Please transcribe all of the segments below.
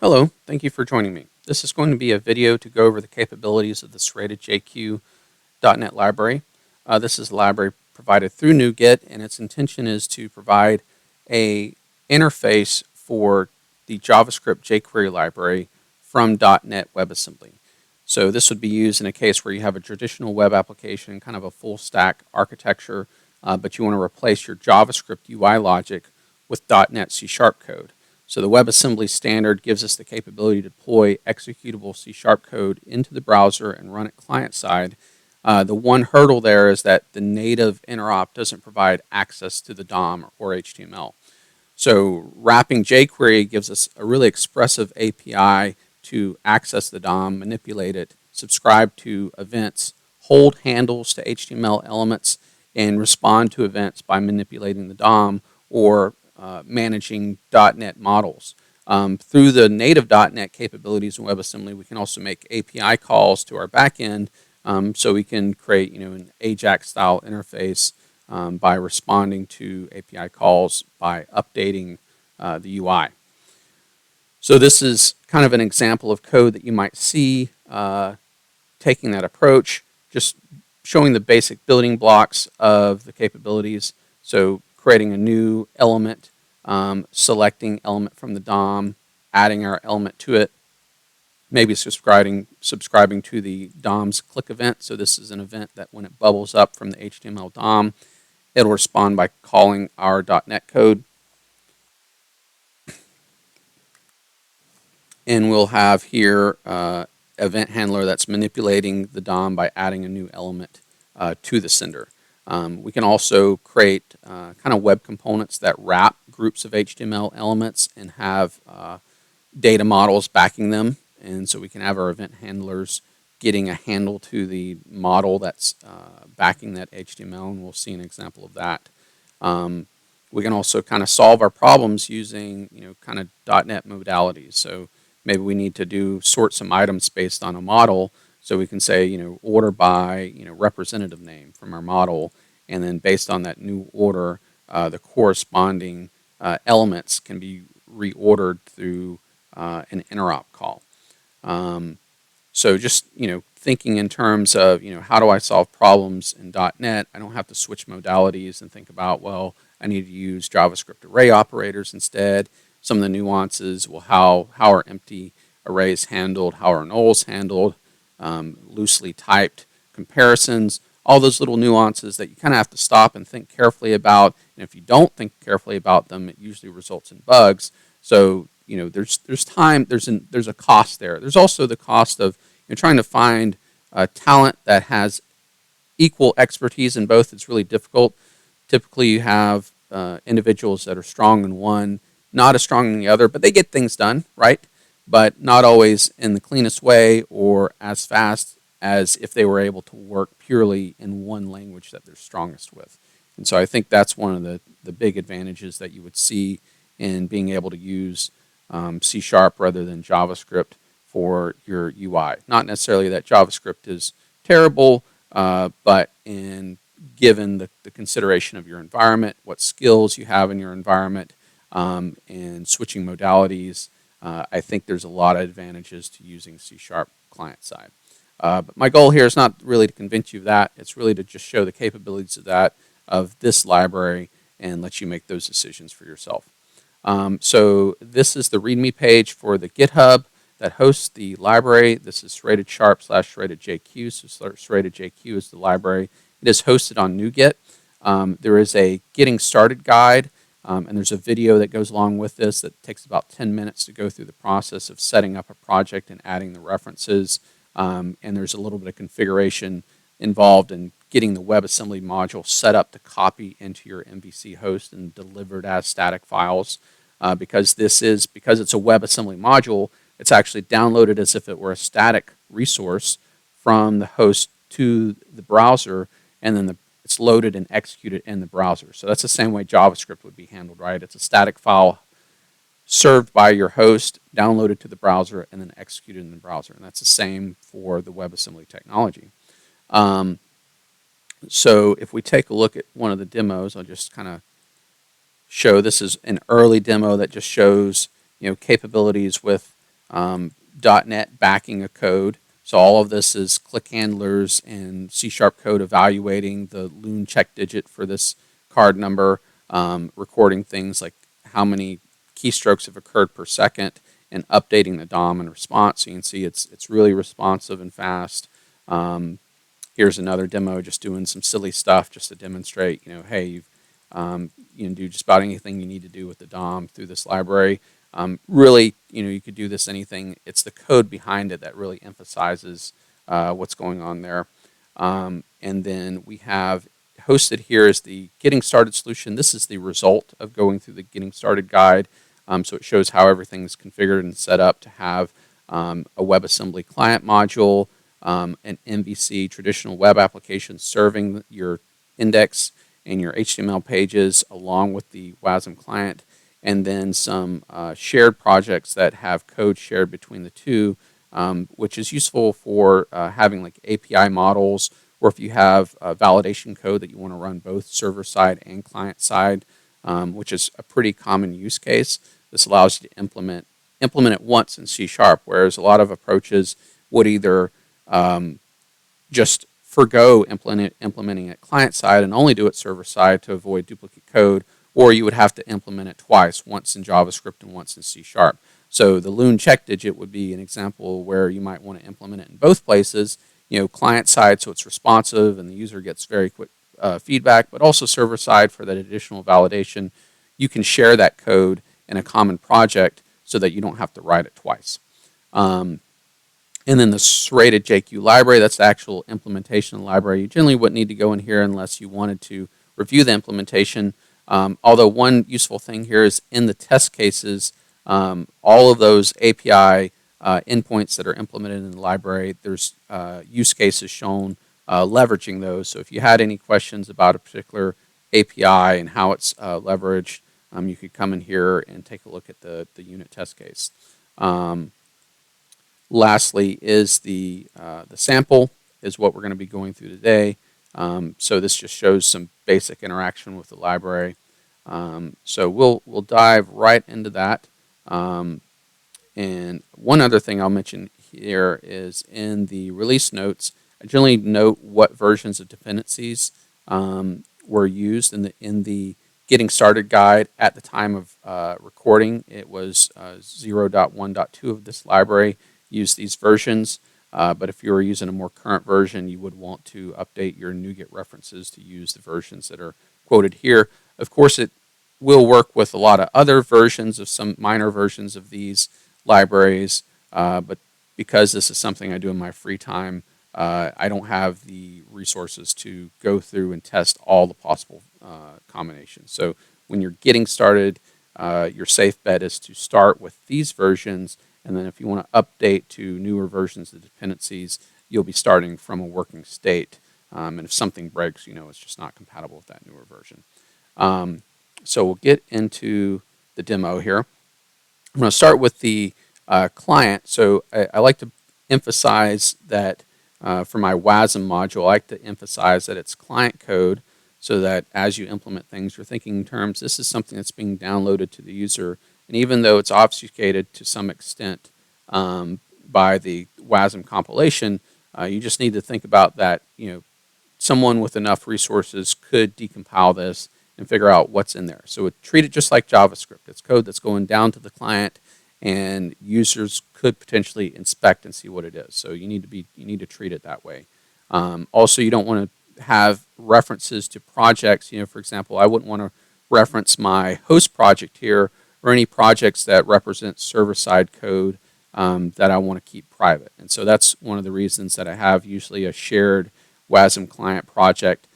Hello, thank you for joining me. This is going to be a video to go over the capabilities of the SerratedJQ .NET library. This is a library provided through NuGet, and its intention is to provide a interface for the JavaScript jQuery library from .NET WebAssembly. So this would be used in a case where you have a traditional web application, kind of a full stack architecture, but you want to replace your JavaScript UI logic with .NET C# code. So the WebAssembly standard gives us the capability to deploy executable C# code into the browser and run it client-side. The one hurdle there is that the native interop doesn't provide access to the DOM or HTML. So wrapping jQuery gives us a really expressive API to access the DOM, manipulate it, subscribe to events, hold handles to HTML elements, and respond to events by manipulating the DOM or managing .NET models. Through the native .NET capabilities in WebAssembly, we can also make API calls to our backend, so we can create, an AJAX-style interface by responding to API calls by updating the UI. So this is kind of an example of code that you might see taking that approach, just showing the basic building blocks of the capabilities. So creating a new element, selecting element from the DOM, adding our element to it, maybe subscribing to the DOM's click event. So this is an event that when it bubbles up from the HTML DOM, it'll respond by calling our .NET code. And we'll have here event handler that's manipulating the DOM by adding a new element to the sender. We can also create kind of web components that wrap groups of HTML elements and have data models backing them. And so we can have our event handlers getting a handle to the model that's backing that HTML, and we'll see an example of that. We can also kind of solve our problems using kind of .NET modalities. So maybe we need to sort some items based on a model. So we can say, order by, representative name from our model, and then based on that new order, the corresponding elements can be reordered through an interop call. So just, thinking in terms of, how do I solve problems in .NET? I don't have to switch modalities and think about, well, I need to use JavaScript array operators instead. Some of the nuances, well, how are empty arrays handled? How are nulls handled? Loosely typed comparisons, all those little nuances that you kind of have to stop and think carefully about. And if you don't think carefully about them, it usually results in bugs. So there's time, there's a cost there. There's also the cost of trying to find talent that has equal expertise in both. It's really difficult. Typically, you have individuals that are strong in one, not as strong in the other, but they get things done, right? But not always in the cleanest way or as fast as if they were able to work purely in one language that they're strongest with. And so I think that's one of the big advantages that you would see in being able to use C# rather than JavaScript for your UI. Not necessarily that JavaScript is terrible, but given the consideration of your environment, what skills you have in your environment, and switching modalities, I think there's a lot of advantages to using C# client side. But my goal here is not really to convince you of that. It's really to just show the capabilities of this library and let you make those decisions for yourself. So this is the README page for the GitHub that hosts the library. This is serrated/SerratedJQ. So SerratedJQ is the library. It is hosted on NuGet. There is a getting started guide, and there's a video that goes along with this that takes about 10 minutes to go through the process of setting up a project and adding the references. And there's a little bit of configuration involved in getting the WebAssembly module set up to copy into your MVC host and delivered as static files. Because it's a WebAssembly module, it's actually downloaded as if it were a static resource from the host to the browser, and then it's loaded and executed in the browser. So that's the same way JavaScript would be handled, right? It's a static file served by your host, downloaded to the browser, and then executed in the browser. And that's the same for the WebAssembly technology. So if we take a look at one of the demos, I'll just kind of show, this is an early demo that just shows capabilities with .NET backing a code. So all of this is click handlers and C# code evaluating the Loon check digit for this card number, recording things like how many keystrokes have occurred per second, and updating the DOM in response. So you can see it's really responsive and fast. Here's another demo, just doing some silly stuff just to demonstrate, hey, you can do just about anything you need to do with the DOM through this library. Really, you could do this anything. It's the code behind it that really emphasizes what's going on there. And then we have hosted here is the Getting Started solution. This is the result of going through the Getting Started guide. So it shows how everything's configured and set up to have a WebAssembly client module, an MVC traditional web application serving your index and your HTML pages along with the WASM client, and then some shared projects that have code shared between the two, which is useful for having like API models, or if you have validation code that you want to run both server side and client side, which is a pretty common use case. This allows you to implement it once in C#, whereas a lot of approaches would either just forgo implementing it client side and only do it server side to avoid duplicate code, or you would have to implement it twice, once in JavaScript and once in C#. So the Loon check digit would be an example where you might want to implement it in both places, client side so it's responsive and the user gets very quick feedback, but also server side for that additional validation. You can share that code in a common project so that you don't have to write it twice. And then the SerratedJQ library, that's the actual implementation of the library. You generally wouldn't need to go in here unless you wanted to review the implementation. Although one useful thing here is in the test cases, all of those API endpoints that are implemented in the library, there's use cases shown leveraging those. So if you had any questions about a particular API and how it's leveraged, you could come in here and take a look at the unit test case. Lastly is the sample is what we're going to be going through today. So this just shows some basic interaction with the library. So we'll dive right into that. And one other thing I'll mention here is in the release notes, I generally note what versions of dependencies were used in the Getting Started guide at the time of recording. It was 0.1.2 of this library used these versions, but if you were using a more current version, you would want to update your NuGet references to use the versions that are quoted here. Of course, it will work with a lot of other versions of some minor versions of these libraries, but because this is something I do in my free time, I don't have the resources to go through and test all the possible combinations. So when you're getting started, your safe bet is to start with these versions, and then if you want to update to newer versions of the dependencies, you'll be starting from a working state. And if something breaks, it's just not compatible with that newer version. So we'll get into the demo here. I'm going to start with the client. So I like to emphasize that for my WASM module, I like to emphasize that it's client code so that as you implement things, you're thinking in terms, this is something that's being downloaded to the user. And even though it's obfuscated to some extent by the WASM compilation, you just need to think about that, someone with enough resources could decompile this and figure out what's in there. So treat it just like JavaScript. It's code that's going down to the client, and users could potentially inspect and see what it is. So you need to treat it that way. Also, you don't want to have references to projects. For example, I wouldn't want to reference my host project here or any projects that represent server-side code that I want to keep private. And so that's one of the reasons that I have usually a shared WASM client project.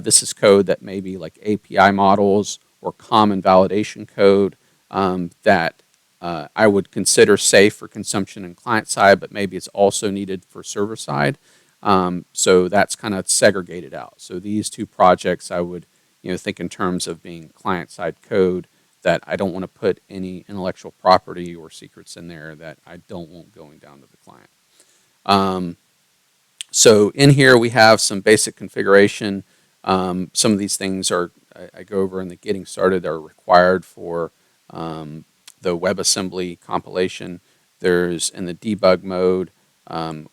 This is code that may be like API models or common validation code that I would consider safe for consumption in client side, but maybe it's also needed for server side. So that's kind of segregated out. So these two projects I would think in terms of being client side code that I don't want to put any intellectual property or secrets in there that I don't want going down to the client. So in here we have some basic configuration. Some of these things I go over in the Getting Started are required for the WebAssembly compilation. There's in the debug mode,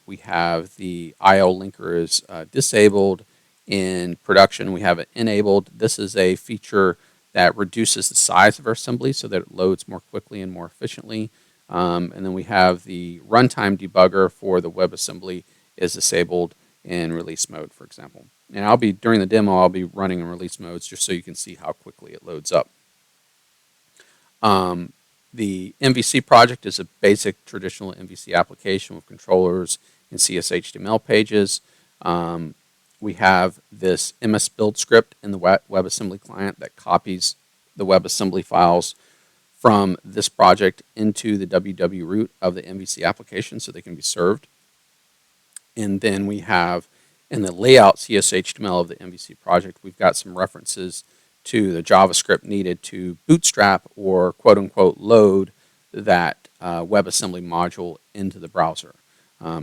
we have the IO linker is disabled. In production, we have it enabled. This is a feature that reduces the size of our assembly so that it loads more quickly and more efficiently. And then we have the runtime debugger for the WebAssembly is disabled in release mode, for example. And during the demo, I'll be running in release modes just so you can see how quickly it loads up. The MVC project is a basic traditional MVC application with controllers and CSHTML pages. We have this MS build script in the WebAssembly client that copies the WebAssembly files from this project into the www root of the MVC application so they can be served. And then we have in the layout CSHTML of the MVC project, we've got some references to the JavaScript needed to bootstrap or quote unquote load that WebAssembly module into the browser.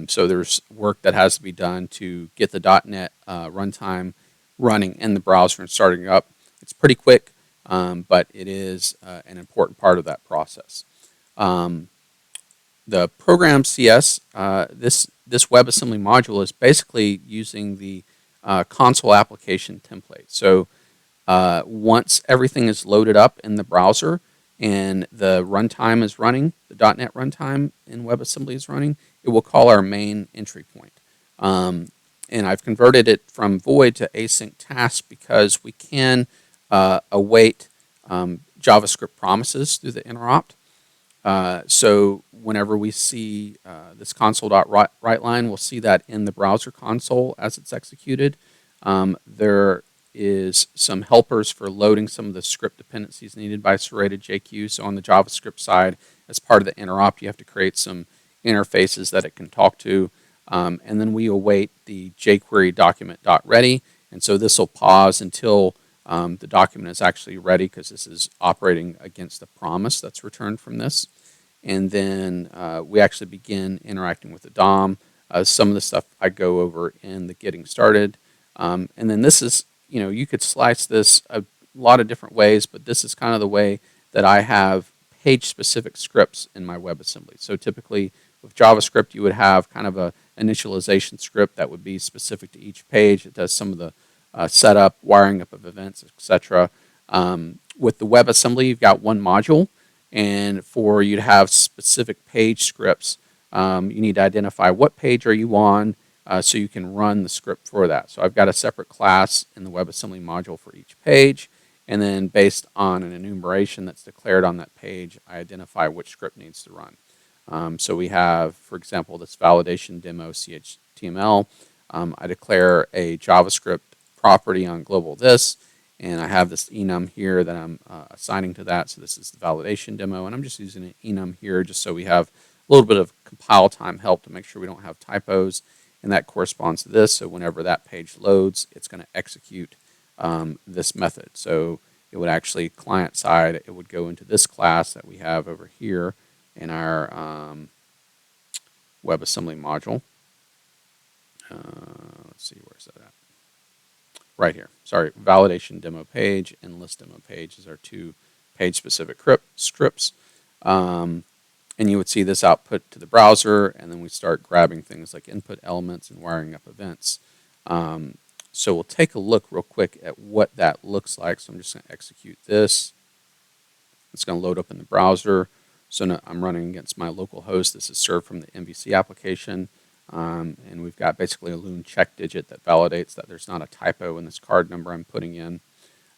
So there's work that has to be done to get the .NET runtime running in the browser and starting up. It's pretty quick, but it is an important part of that process. The program CS, this WebAssembly module is basically using the console application template. So once everything is loaded up in the browser and the runtime is running, the .NET runtime in WebAssembly is running, it will call our main entry point. And I've converted it from void to async task because we can await JavaScript promises through the interrupt. So whenever we see this console.writeLine, we'll see that in the browser console as it's executed. There is some helpers for loading some of the script dependencies needed by SerratedJQ. So on the JavaScript side, as part of the interrupt, you have to create some interfaces that it can talk to. And then we await the JQuery document.ready. And so this will pause until the document is actually ready because this is operating against the promise that's returned from this. And then we actually begin interacting with the DOM. Some of the stuff I go over in the getting started. And then this is, you could slice this a lot of different ways, but this is kind of the way that I have page-specific scripts in my WebAssembly. So typically with JavaScript, you would have kind of a initialization script that would be specific to each page. It does some of the setup, wiring up of events, etc. With the WebAssembly, you've got one module, and for you to have specific page scripts, you need to identify what page are you on so you can run the script for that. So I've got a separate class in the WebAssembly module for each page, and then based on an enumeration that's declared on that page, I identify which script needs to run. So we have, for example, this validation demo CHTML. I declare a JavaScript property on global this, and I have this enum here that I'm assigning to that. So this is the validation demo, and I'm just using an enum here just so we have a little bit of compile time help to make sure we don't have typos, and that corresponds to this. So whenever that page loads, it's going to execute this method. So it would actually, client side, it would go into this class that we have over here in our WebAssembly module. Let's see, where's that at? Right here. Sorry, validation demo page and list demo page is our two page-specific scripts. And you would see this output to the browser, and then we start grabbing things like input elements and wiring up events. So we'll take a look real quick at what that looks like. So I'm just going to execute this. It's going to load up in the browser. So now I'm running against my local host. This is served from the MVC application. And we've got basically a loon check digit that validates that there's not a typo in this card number I'm putting in.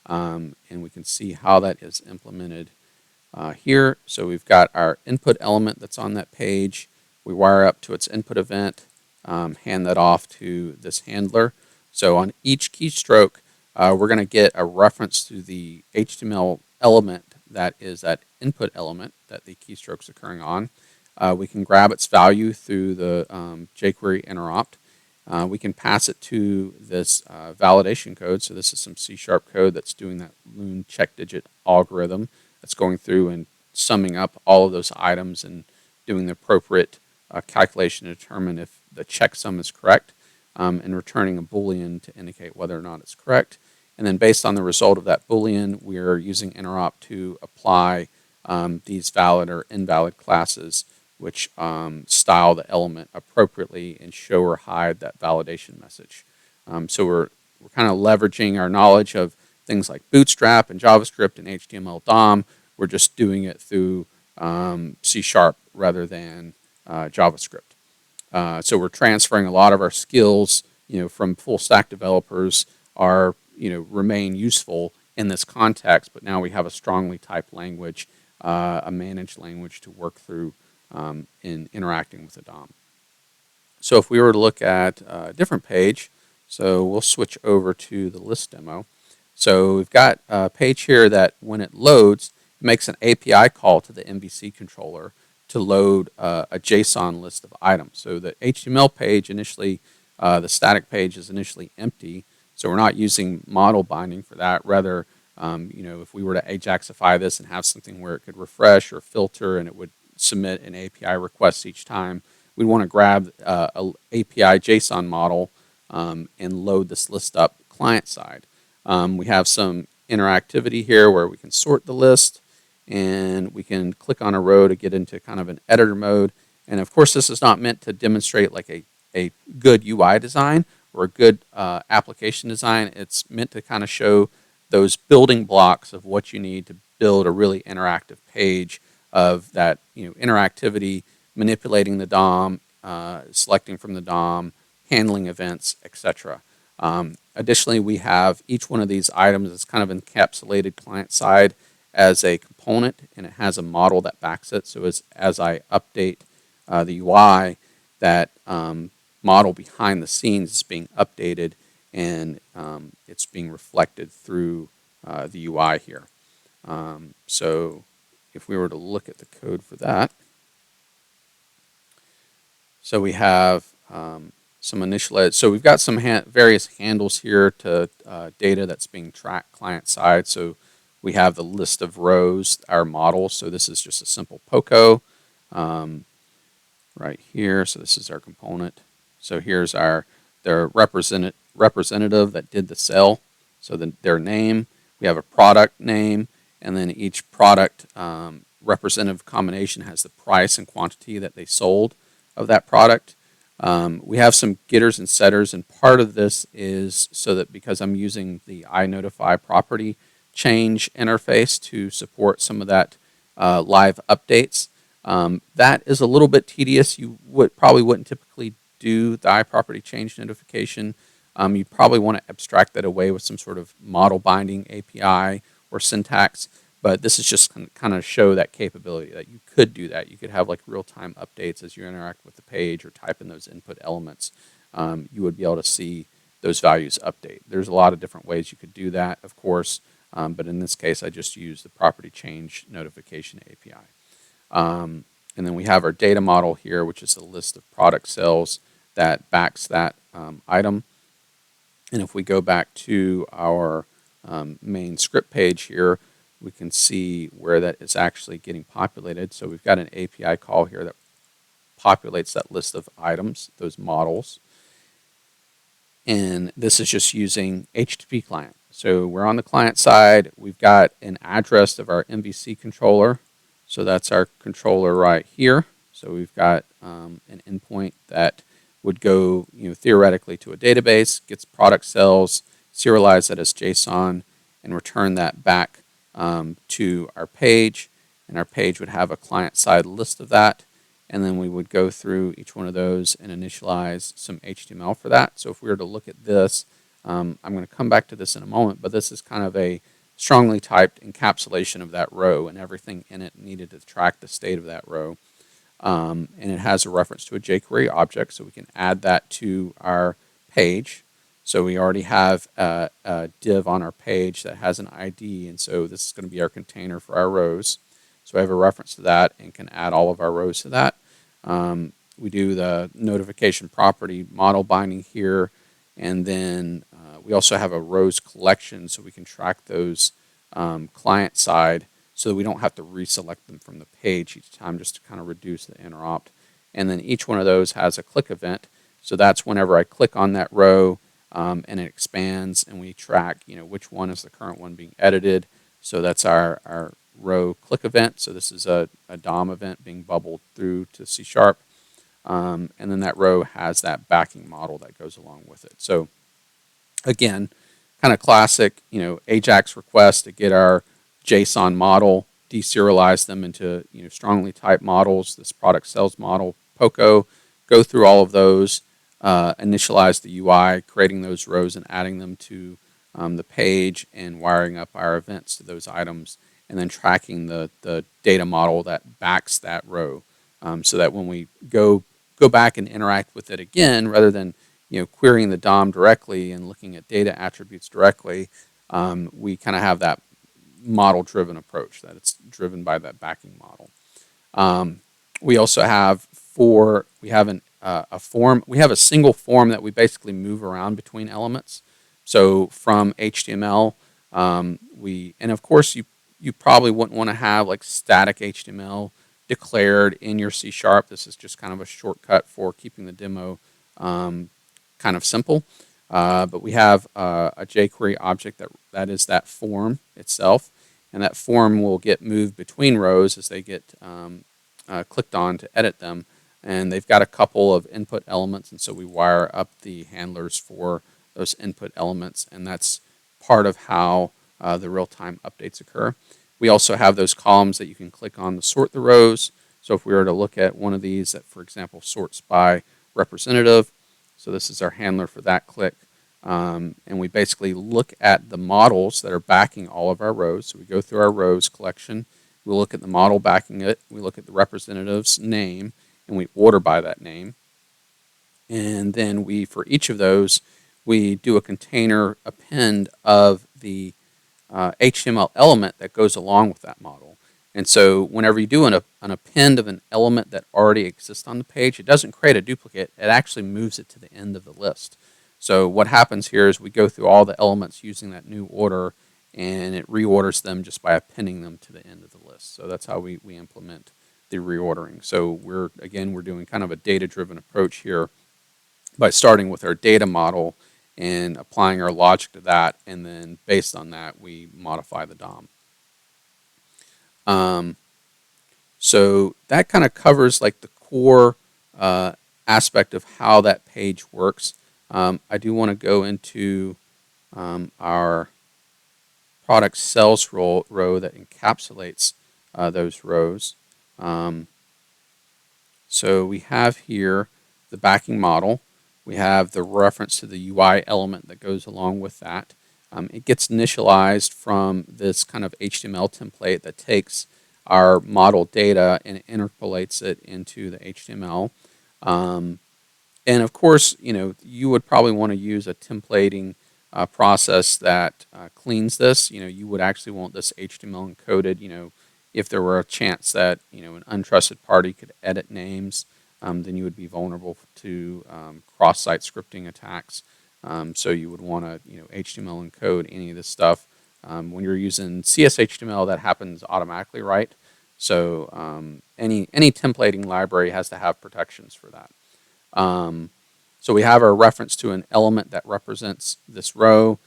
And we can see how that is implemented here. So we've got our input element that's on that page. We wire up to its input event, hand that off to this handler. So on each keystroke, we're going to get a reference to the HTML element that is that input element that the keystroke's occurring on. We can grab its value through the JQuery interrupt. We can pass it to this validation code. So this is some C# code that's doing that loon check digit algorithm that's going through and summing up all of those items and doing the appropriate calculation to determine if the checksum is correct, and returning a Boolean to indicate whether or not it's correct. And then based on the result of that Boolean, we're using interrupt to apply these valid or invalid classes which style the element appropriately and show or hide that validation message. So we're kind of leveraging our knowledge of things like Bootstrap and JavaScript and HTML DOM. We're just doing it through C# rather than JavaScript. So we're transferring a lot of our skills, from full stack developers are, remain useful in this context, but now we have a strongly typed language, a managed language to work through in interacting with the DOM. So if we were to look at a different page, so we'll switch over to the list demo. So we've got a page here that when it loads, it makes an API call to the MVC controller to load a JSON list of items. So the HTML page initially, the static page is initially empty, so we're not using model binding for that. Rather, if we were to Ajaxify this and have something where it could refresh or filter and it would submit an API request each time, we'd want to grab a API JSON model and load this list up client side. We have some interactivity here where we can sort the list, and we can click on a row to get into kind of an editor mode. And of course, this is not meant to demonstrate like a good UI design or a good application design. It's meant to kind of show those building blocks of what you need to build a really interactive page of that, interactivity, manipulating the DOM, selecting from the DOM, handling events, etc. Additionally, we have each one of these items is kind of encapsulated client side as a component, and it has a model that backs it. So as I update the UI, that model behind the scenes is being updated, and it's being reflected through the UI here. So if we were to look at the code for that, so we have some initial edits. So we've got some various handles here to data that's being tracked client side. So we have the list of rows, our model. So this is just a simple POCO right here. So this is our component. So here's their representative that did the sell. So their name. We have a product name, and then each product representative combination has the price and quantity that they sold of that product. We have some getters and setters, and part of this is so that because I'm using the iNotify property change interface to support some of that live updates. That is a little bit tedious. You probably wouldn't typically do the iProperty change notification. You probably want to abstract that away with some sort of model binding API or syntax, but this is just kind of show that capability that you could do that. You could have like real-time updates as you interact with the page or type in those input elements. You would be able to see those values update. There's a lot of different ways you could do that, of course, but in this case, I just use the property change notification API. And then we have our data model here, which is the list of product sales that backs that item. And if we go back to our main script page here, we can see where that is actually getting populated. So we've got an API call here that populates that list of items, those models. And this is just using HTTP client. So we're on the client side. We've got an address of our MVC controller. So that's our controller right here. So we've got an endpoint that would go, theoretically to a database, gets product sales, serialize that as JSON, and return that back to our page. And our page would have a client-side list of that. And then we would go through each one of those and initialize some HTML for that. So if we were to look at this, I'm going to come back to this in a moment, but this is kind of a strongly typed encapsulation of that row and everything in it needed to track the state of that row. And it has a reference to a JQuery object, so we can add that to our page. So we already have a div on our page that has an ID, and so this is going to be our container for our rows. So I have a reference to that and can add all of our rows to that. We do the notification property model binding here, and then we also have a rows collection, so we can track those client side so that we don't have to reselect them from the page each time, just to kind of reduce the interrupt. And then each one of those has a click event, so that's whenever I click on that row and it expands, and we track which one is the current one being edited. So that's our row click event. So this is a DOM event being bubbled through to C#. And then that row has that backing model that goes along with it. So again, kind of classic, AJAX request to get our JSON model, deserialize them into strongly typed models, this product sales model, POCO, go through all of those, initialize the UI, creating those rows and adding them to the page and wiring up our events to those items, and then tracking the data model that backs that row, so that when we go back and interact with it again, rather than querying the DOM directly and looking at data attributes directly, we kind of have that model-driven approach that it's driven by that backing model. We also have a form. We have a single form that we basically move around between elements. So from HTML, and of course you probably wouldn't want to have like static HTML declared in your C#. This is just kind of a shortcut for keeping the demo kind of simple. But we have a JQuery object that is that form itself, and that form will get moved between rows as they get clicked on to edit them. And they've got a couple of input elements, and so we wire up the handlers for those input elements, and that's part of how the real-time updates occur. We also have those columns that you can click on to sort the rows. So if we were to look at one of these that, for example, sorts by representative, so this is our handler for that click, and we basically look at the models that are backing all of our rows. So we go through our rows collection, we look at the model backing it, we look at the representative's name, and we order by that name. And then for each of those, we do a container append of the HTML element that goes along with that model. And so whenever you do an append of an element that already exists on the page, it doesn't create a duplicate, it actually moves it to the end of the list. So what happens here is we go through all the elements using that new order, and it reorders them just by appending them to the end of the list. So that's how we implement the reordering. So we're doing kind of a data-driven approach here by starting with our data model and applying our logic to that, and then based on that, we modify the DOM. So that kind of covers like the core aspect of how that page works. I do want to go into our product sales row that encapsulates those rows. So we have here the backing model. We have the reference to the UI element that goes along with that. It gets initialized from this kind of HTML template that takes our model data and interpolates it into the HTML. And of course, you would probably want to use a templating process that cleans this. You would actually want this HTML encoded. If there were a chance that an untrusted party could edit names, then you would be vulnerable to cross-site scripting attacks. So you would want to HTML encode any of this stuff. When you're using CSHTML, that happens automatically, right? So any templating library has to have protections for that. So we have our reference to an element that represents this row.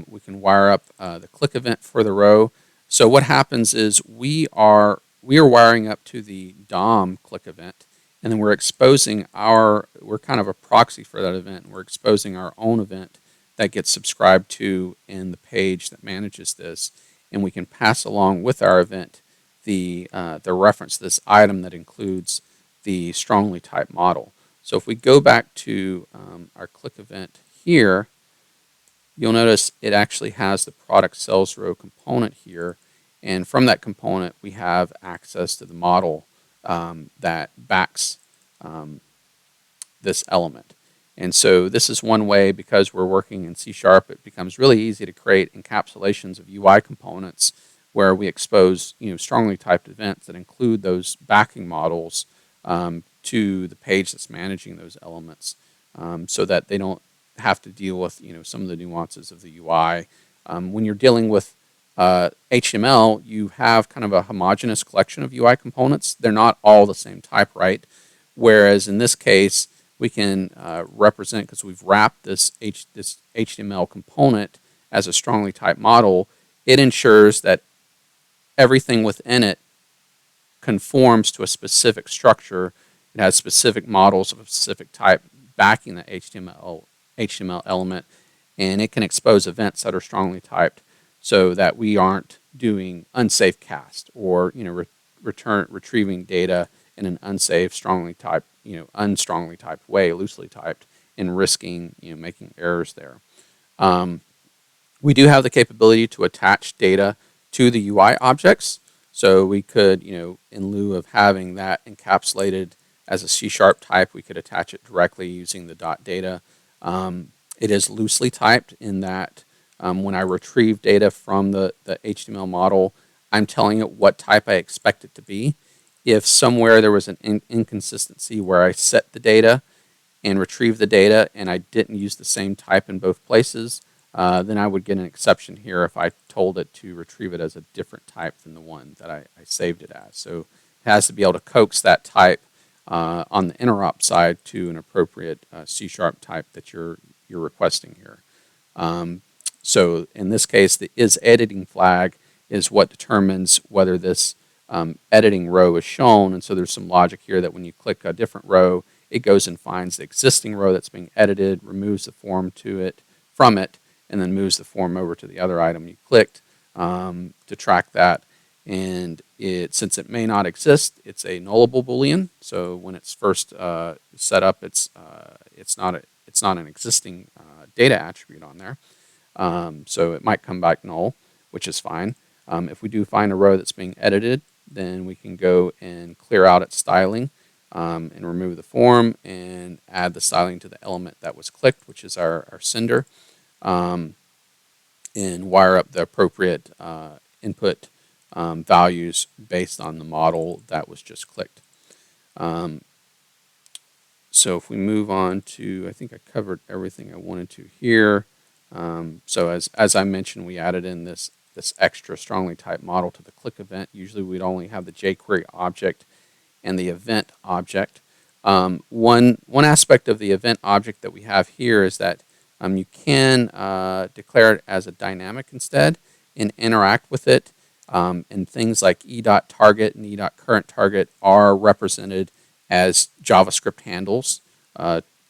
We can wire up the click event for the row. So what happens is we are wiring up to the DOM click event, and then we're kind of a proxy for that event. We're exposing our own event that gets subscribed to in the page that manages this, and we can pass along with our event the reference to this item that includes the strongly typed model. So if we go back to our click event here, you'll notice it actually has the product sales row component here, and from that component we have access to the model that backs this element. And so this is one way, because we're working in C#, it becomes really easy to create encapsulations of UI components where we expose strongly typed events that include those backing models to the page that's managing those elements, so that they don't have to deal with some of the nuances of the UI. When you're dealing with HTML, you have kind of a homogeneous collection of UI components. They're not all the same type, right? Whereas in this case, we can represent, because we've wrapped this HTML component as a strongly typed model, it ensures that everything within it conforms to a specific structure. It has specific models of a specific type backing the HTML element, and it can expose events that are strongly typed so that we aren't doing unsafe cast or retrieving data in an unsafe, strongly typed, unstrongly typed way, loosely typed, and risking making errors there. We do have the capability to attach data to the UI objects. So we could, in lieu of having that encapsulated as a C# type, we could attach it directly using the .data. It is loosely typed in that when I retrieve data from the HTML model, I'm telling it what type I expect it to be. If somewhere there was an inconsistency where I set the data and retrieve the data and I didn't use the same type in both places, then I would get an exception here if I told it to retrieve it as a different type than the one that I saved it as. So it has to be able to coax that type on the interop side to an appropriate C# type that you're requesting here. So in this case, the isEditing flag is what determines whether this editing row is shown. And so there's some logic here that when you click a different row, it goes and finds the existing row that's being edited, removes the form from it, and then moves the form over to the other item you clicked to track that. And since it may not exist, it's a nullable Boolean. So when it's first set up, it's not an existing data attribute on there. So it might come back null, which is fine. If we do find a row that's being edited, then we can go and clear out its styling and remove the form and add the styling to the element that was clicked, which is our sender, and wire up the appropriate input values based on the model that was just clicked. So if we move on to, I think I covered everything I wanted to here. So as I mentioned, we added in this extra strongly typed model to the click event. Usually we'd only have the jQuery object and the event object. One aspect of the event object that we have here is that you can declare it as a dynamic instead and interact with it. And things like e.target and e.currentTarget are represented as JavaScript handles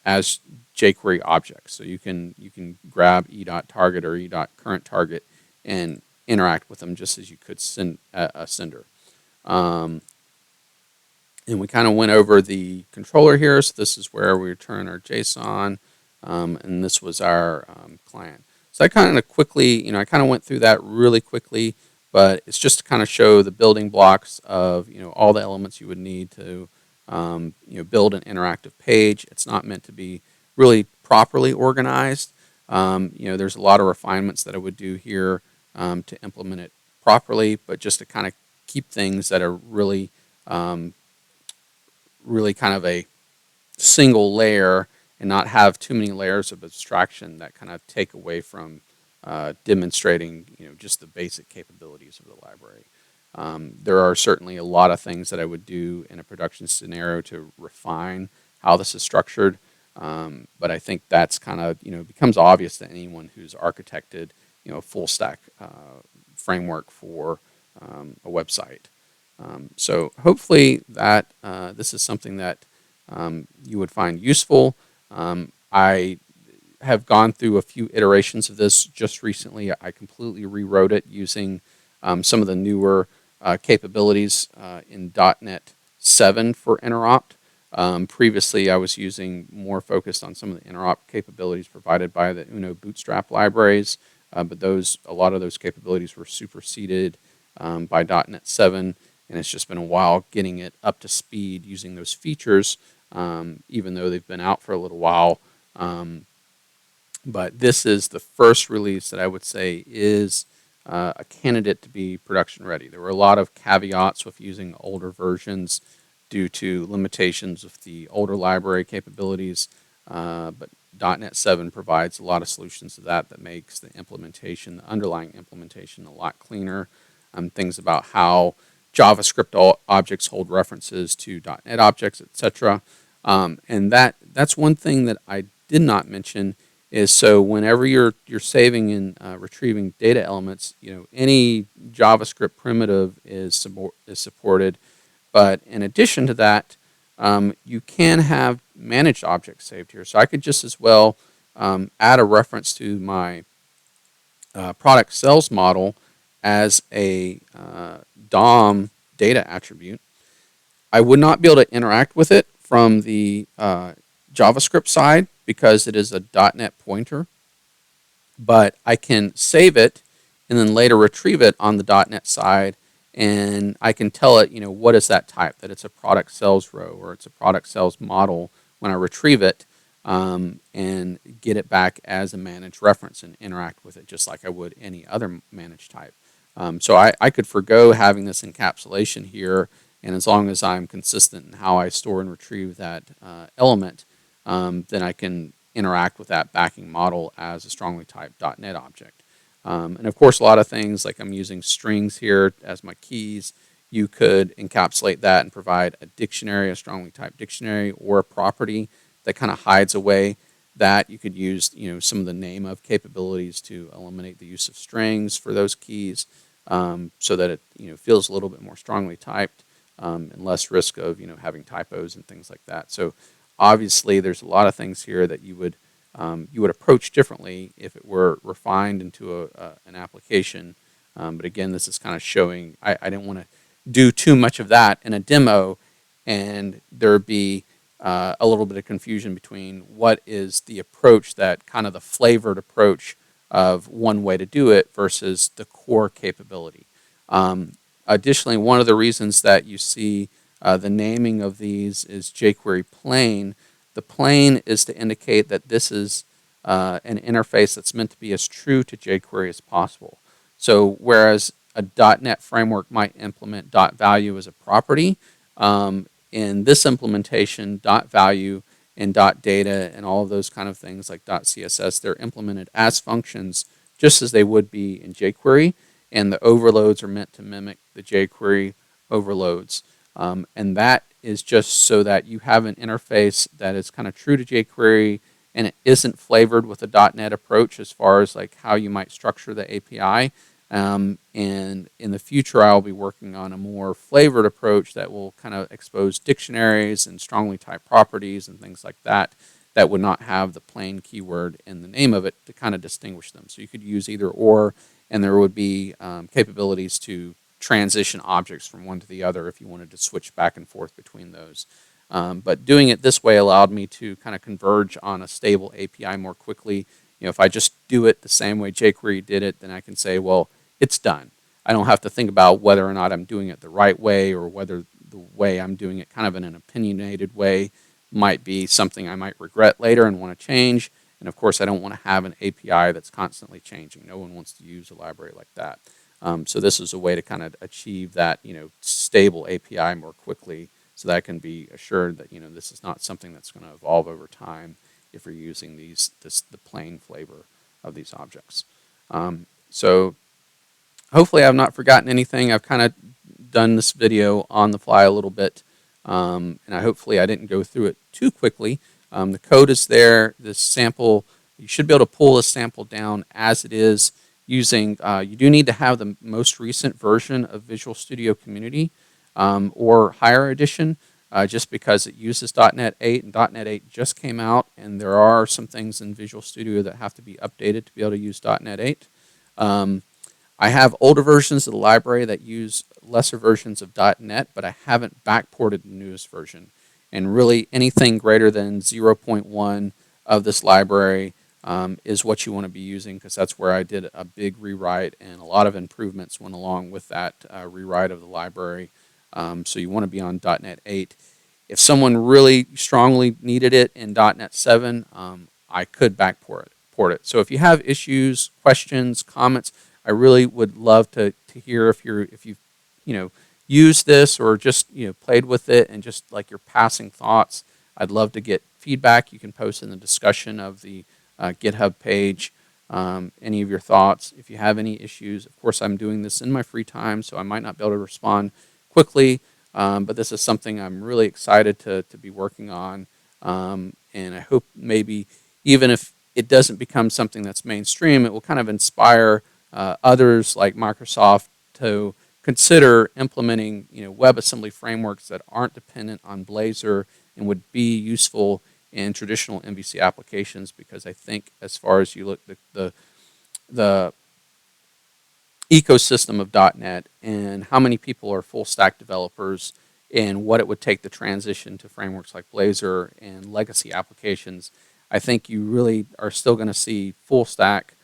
as jQuery objects. So you can grab e.target or e.currentTarget and interact with them just as you could send a sender. And we kind of went over the controller here. So this is where we return our JSON, and this was our client. So I kind of quickly, I kind of went through that really quickly, but it's just to kind of show the building blocks of, all the elements you would need to, build an interactive page. It's not meant to be really properly organized. There's a lot of refinements that I would do here to implement it properly, but just to kind of keep things that are really kind of a single layer and not have too many layers of abstraction that kind of take away from demonstrating, just the basic capabilities of the library. There are certainly a lot of things that I would do in a production scenario to refine how this is structured, but I think that's kind of, becomes obvious to anyone who's architected, a full stack framework for a website. So hopefully that this is something that you would find useful. I have gone through a few iterations of this just recently. I completely rewrote it using some of the newer capabilities in .NET 7 for Interop. Previously, I was using more focused on some of the Interop capabilities provided by the Uno Bootstrap libraries, but a lot of those capabilities were superseded by .NET 7, and it's just been a while getting it up to speed using those features, even though they've been out for a little while. But this is the first release that I would say is a candidate to be production ready. There were a lot of caveats with using older versions due to limitations of the older library capabilities, but .NET 7 provides a lot of solutions to that makes the implementation, the underlying implementation, a lot cleaner. Things about how JavaScript objects hold references to .NET objects, etc. And that's one thing that I did not mention is so whenever you're saving and retrieving data elements, any JavaScript primitive is supported. But in addition to that, you can have managed objects saved here. So I could just as well add a reference to my product sales model as a DOM data attribute. I would not be able to interact with it from the JavaScript side because it is a .NET pointer, but I can save it and then later retrieve it on the .NET side, and I can tell it, what is that type, that it's a product sales row or it's a product sales model when I retrieve it, and get it back as a managed reference and interact with it just like I would any other managed type. So I could forego having this encapsulation here, and as long as I'm consistent in how I store and retrieve that element, then I can interact with that backing model as a strongly typed .NET object. And of course, a lot of things like I'm using strings here as my keys. You could encapsulate that and provide a dictionary, a strongly typed dictionary, or a property that kind of hides away that. You could use, some of the name of capabilities to eliminate the use of strings for those keys, so that it, feels a little bit more strongly typed, and less risk of, having typos and things like that. So obviously, there's a lot of things here that you would approach differently if it were refined into an application. But again, this is kind of showing. I didn't want to do too much of that in a demo, and there'd be a little bit of confusion between what is the approach, that kind of the flavored approach of one way to do it versus the core capability. Additionally, one of the reasons that you see the naming of these is jQuery plain. The plain is to indicate that this is an interface that's meant to be as true to jQuery as possible. So whereas a .NET framework might implement .value as a property, in this implementation, .value and .data and all of those kind of things like .css, they're implemented as functions just as they would be in jQuery, and the overloads are meant to mimic the jQuery overloads. And that is just so that you have an interface that is kind of true to jQuery, and it isn't flavored with a .NET approach as far as like how you might structure the API. And in the future, I'll be working on a more flavored approach that will kind of expose dictionaries and strongly typed properties and things like that that would not have the plain keyword in the name of it to kind of distinguish them. So you could use either or, and there would be capabilities to transition objects from one to the other if you wanted to switch back and forth between those. But doing it this way allowed me to kind of converge on a stable API more quickly. If I just do it the same way jQuery did it, then I can say, well, it's done. I don't have to think about whether or not I'm doing it the right way, or whether the way I'm doing it kind of in an opinionated way might be something I might regret later and want to change. And of course, I don't want to have an API that's constantly changing. No one wants to use a library like that. So this is a way to kind of achieve that, stable API more quickly, so that I can be assured that, this is not something that's going to evolve over time if you're using the plain flavor of these objects. So hopefully I've not forgotten anything. I've kind of done this video on the fly a little bit, and hopefully I didn't go through it too quickly. The code is there. This sample, you should be able to pull this sample down as it is using, you do need to have the most recent version of Visual Studio Community, or Higher Edition, just because it uses .NET 8, and .NET 8 just came out, and there are some things in Visual Studio that have to be updated to be able to use .NET 8. I have older versions of the library that use lesser versions of .NET, but I haven't backported the newest version. And really anything greater than 0.1 of this library is what you want to be using, because that's where I did a big rewrite, and a lot of improvements went along with that rewrite of the library. So you want to be on .NET 8. If someone really strongly needed it in .NET 7, I could backport it. So if you have issues, questions, comments, I really would love to hear if you've used this, or just played with it and just like your passing thoughts. I'd love to get feedback. You can post in the discussion of the GitHub page any of your thoughts. If you have any issues, of course I'm doing this in my free time, so I might not be able to respond quickly, but this is something I'm really excited to be working on, and I hope maybe even if it doesn't become something that's mainstream, it will kind of inspire others like Microsoft to consider implementing WebAssembly frameworks that aren't dependent on Blazor and would be useful in traditional MVC applications, because I think as far as you look, the ecosystem of .NET and how many people are full stack developers and what it would take to transition to frameworks like Blazor and legacy applications, I think you really are still going to see full stack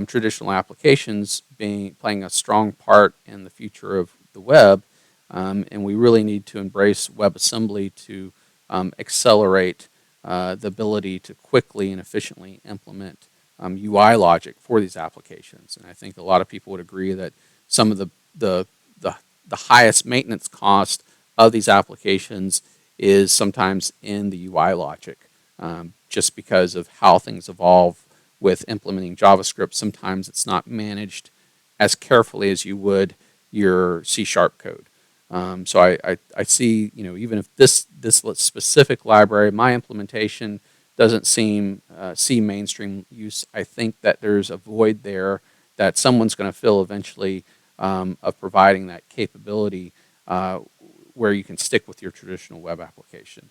traditional applications playing a strong part in the future of the web, and we really need to embrace WebAssembly to accelerate the ability to quickly and efficiently implement UI logic for these applications. And I think a lot of people would agree that some of the, the highest maintenance cost of these applications is sometimes in the UI logic, just because of how things evolve with implementing JavaScript. Sometimes it's not managed as carefully as you would your C# code. So I see, even if this specific library, my implementation doesn't see mainstream use, I think that there's a void there that someone's going to fill eventually, of providing that capability where you can stick with your traditional web application.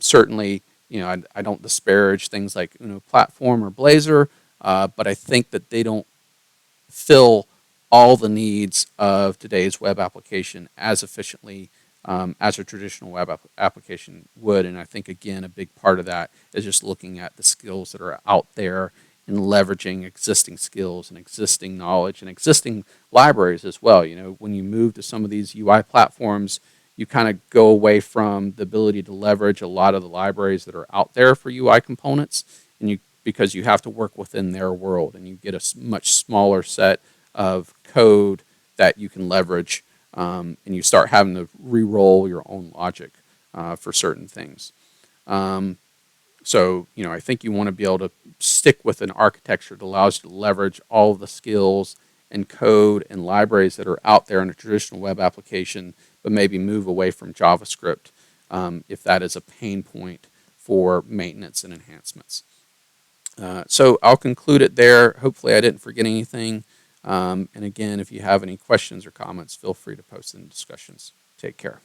Certainly, I don't disparage things like Platform or Blazor, but I think that they don't fill all the needs of today's web application as efficiently as a traditional web application would. And I think, again, a big part of that is just looking at the skills that are out there and leveraging existing skills and existing knowledge and existing libraries as well. When you move to some of these UI platforms, you kind of go away from the ability to leverage a lot of the libraries that are out there for UI components, and because you have to work within their world, and you get a much smaller set of code that you can leverage, and you start having to re-roll your own logic for certain things. So I think you want to be able to stick with an architecture that allows you to leverage all of the skills and code and libraries that are out there in a traditional web application, but maybe move away from JavaScript if that is a pain point for maintenance and enhancements. So I'll conclude it there. Hopefully I didn't forget anything. And again, if you have any questions or comments, feel free to post in the discussions. Take care.